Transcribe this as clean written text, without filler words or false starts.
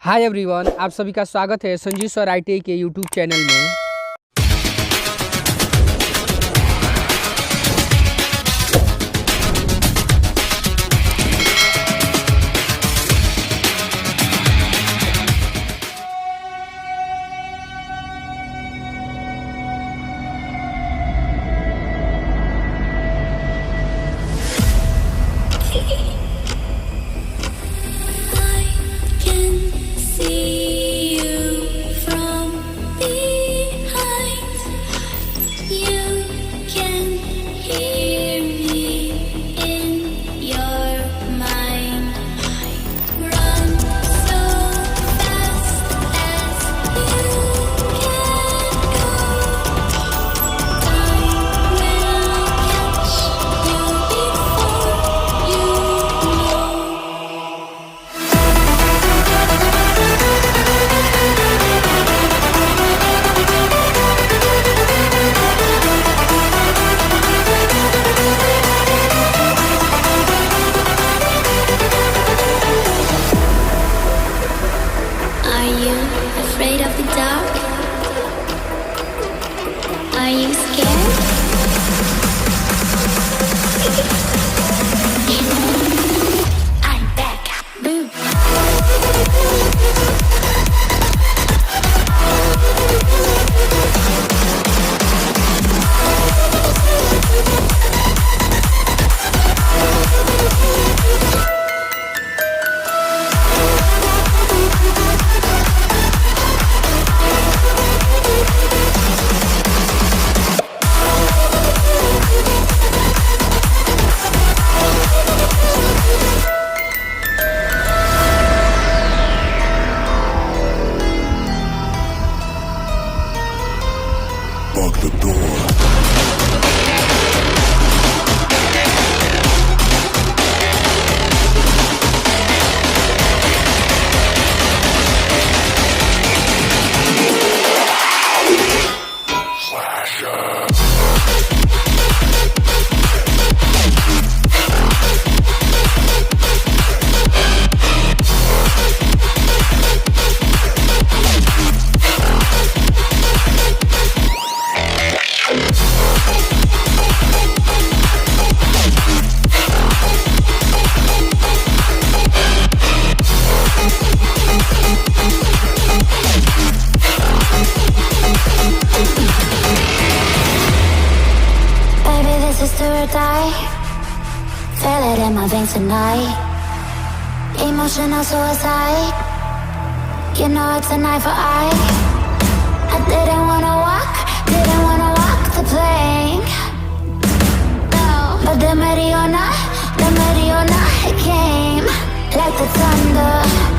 Hi everyone, आप सभी का स्वागत है संजीव सर ITI के यूट्यूब चैनल में। Afraid of the dark? Are you scared? I'm back. Boom. Lock the door. Do or die. Feel it in my veins tonight. Emotional suicide. You know it's an eye for eye. I didn't wanna walk the plank. No, but the Mariona, it came like the thunder.